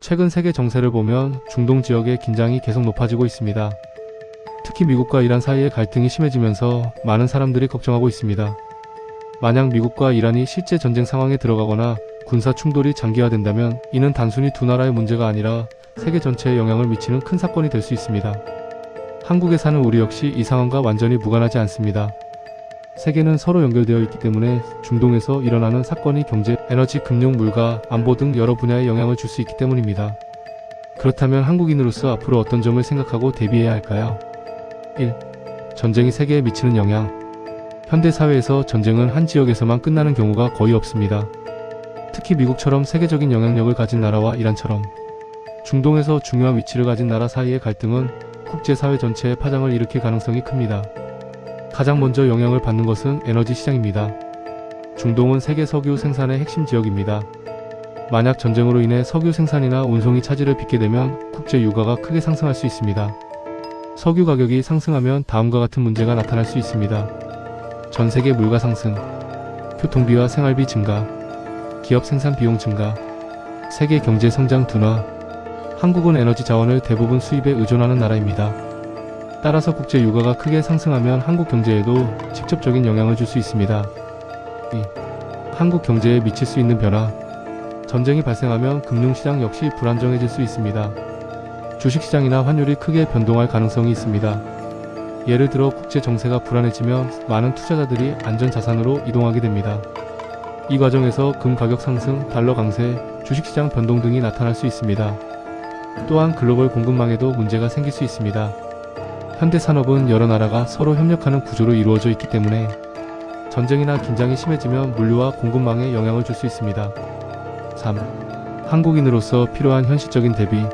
최근 세계 정세를 보면 중동 지역의 긴장이 계속 높아지고 있습니다. 특히 미국과 이란 사이의 갈등이 심해지면서 많은 사람들이 걱정하고 있습니다. 만약 미국과 이란이 실제 전쟁 상황에 들어가거나 군사 충돌이 장기화된다면 이는 단순히 두 나라의 문제가 아니라 세계 전체에 영향을 미치는 큰 사건이 될 수 있습니다. 한국에 사는 우리 역시 이 상황과 완전히 무관하지 않습니다. 세계는 서로 연결되어 있기 때문에 중동에서 일어나는 사건이 경제, 에너지, 금융, 물가, 안보 등 여러 분야에 영향을 줄 수 있기 때문입니다. 그렇다면 한국인으로서 앞으로 어떤 점을 생각하고 대비해야 할까요? 1. 전쟁이 세계에 미치는 영향. 현대 사회에서 전쟁은 한 지역에서만 끝나는 경우가 거의 없습니다. 특히 미국처럼 세계적인 영향력을 가진 나라와 이란처럼 중동에서 중요한 위치를 가진 나라 사이의 갈등은 국제사회 전체에 파장을 일으킬 가능성이 큽니다. 가장 먼저 영향을 받는 것은 에너지 시장입니다. 중동은 세계 석유 생산의 핵심 지역입니다. 만약 전쟁으로 인해 석유 생산이나 운송이 차질을 빚게 되면 국제 유가가 크게 상승할 수 있습니다. 석유 가격이 상승하면 다음과 같은 문제가 나타날 수 있습니다. 전 세계 물가 상승, 교통비와 생활비 증가, 기업 생산 비용 증가, 세계 경제 성장 둔화. 한국은 에너지 자원을 대부분 수입에 의존하는 나라입니다. 따라서 국제 유가가 크게 상승하면 한국 경제에도 직접적인 영향을 줄 수 있습니다. 2. 한국 경제에 미칠 수 있는 변화. 전쟁이 발생하면 금융시장 역시 불안정해질 수 있습니다. 주식시장이나 환율이 크게 변동할 가능성이 있습니다. 예를 들어 국제 정세가 불안해지면 많은 투자자들이 안전자산으로 이동하게 됩니다. 이 과정에서 금 가격 상승, 달러 강세, 주식시장 변동 등이 나타날 수 있습니다. 또한 글로벌 공급망에도 문제가 생길 수 있습니다. 현대 산업은 여러 나라가 서로 협력하는 구조로 이루어져 있기 때문에 전쟁이나 긴장이 심해지면 물류와 공급망에 영향을 줄 수 있습니다. 3. 한국인으로서 필요한 현실적인 대비.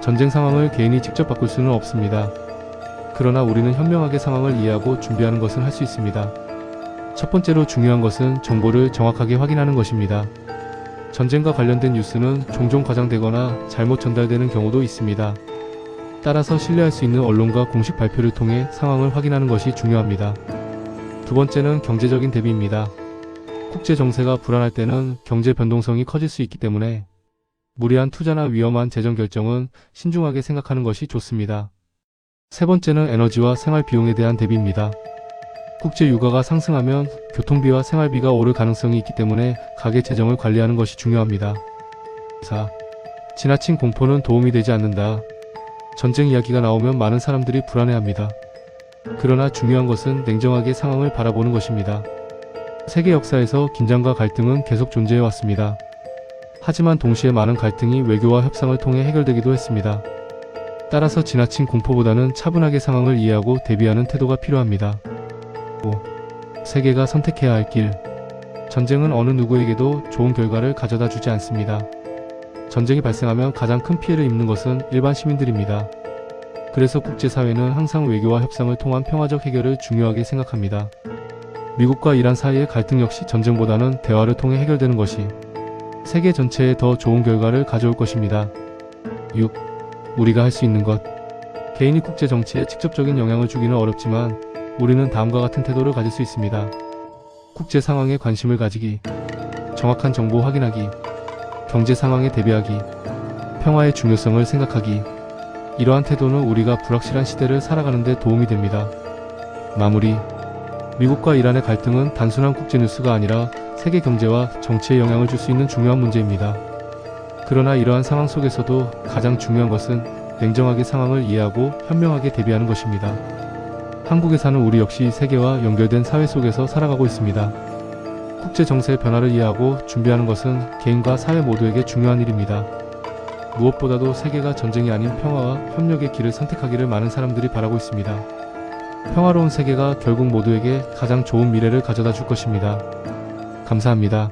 전쟁 상황을 개인이 직접 바꿀 수는 없습니다. 그러나 우리는 현명하게 상황을 이해하고 준비하는 것은 할 수 있습니다. 첫 번째로 중요한 것은 정보를 정확하게 확인하는 것입니다. 전쟁과 관련된 뉴스는 종종 과장되거나 잘못 전달되는 경우도 있습니다. 따라서 신뢰할 수 있는 언론과 공식 발표를 통해 상황을 확인하는 것이 중요합니다. 두 번째는 경제적인 대비입니다. 국제 정세가 불안할 때는 경제 변동성이 커질 수 있기 때문에 무리한 투자나 위험한 재정 결정은 신중하게 생각하는 것이 좋습니다. 세 번째는 에너지와 생활 비용에 대한 대비입니다. 국제 유가가 상승하면 교통비와 생활비가 오를 가능성이 있기 때문에 가계 재정을 관리하는 것이 중요합니다. 4. 지나친 공포는 도움이 되지 않는다. 전쟁 이야기가 나오면 많은 사람들이 불안해합니다. 그러나 중요한 것은 냉정하게 상황을 바라보는 것입니다. 세계 역사에서 긴장과 갈등은 계속 존재해 왔습니다. 하지만 동시에 많은 갈등이 외교와 협상을 통해 해결되기도 했습니다. 따라서 지나친 공포보다는 차분하게 상황을 이해하고 대비하는 태도가 필요합니다. 5. 세계가 선택해야 할 길. 전쟁은 어느 누구에게도 좋은 결과를 가져다 주지 않습니다. 전쟁이 발생하면 가장 큰 피해를 입는 것은 일반 시민들입니다. 그래서 국제사회는 항상 외교와 협상을 통한 평화적 해결을 중요하게 생각합니다. 미국과 이란 사이의 갈등 역시 전쟁보다는 대화를 통해 해결되는 것이 세계 전체에 더 좋은 결과를 가져올 것입니다. 6. 우리가 할 수 있는 것. 개인이 국제 정치에 직접적인 영향을 주기는 어렵지만 우리는 다음과 같은 태도를 가질 수 있습니다. 국제 상황에 관심을 가지기, 정확한 정보 확인하기, 경제 상황에 대비하기, 평화의 중요성을 생각하기. 이러한 태도는 우리가 불확실한 시대를 살아가는 데 도움이 됩니다. 마무리. 미국과 이란의 갈등은 단순한 국제 뉴스가 아니라 세계 경제와 정치에 영향을 줄 수 있는 중요한 문제입니다. 그러나 이러한 상황 속에서도 가장 중요한 것은 냉정하게 상황을 이해하고 현명하게 대비하는 것입니다. 한국에 사는 우리 역시 세계와 연결된 사회 속에서 살아가고 있습니다. 국제 정세의 변화를 이해하고 준비하는 것은 개인과 사회 모두에게 중요한 일입니다. 무엇보다도 세계가 전쟁이 아닌 평화와 협력의 길을 선택하기를 많은 사람들이 바라고 있습니다. 평화로운 세계가 결국 모두에게 가장 좋은 미래를 가져다 줄 것입니다. 감사합니다.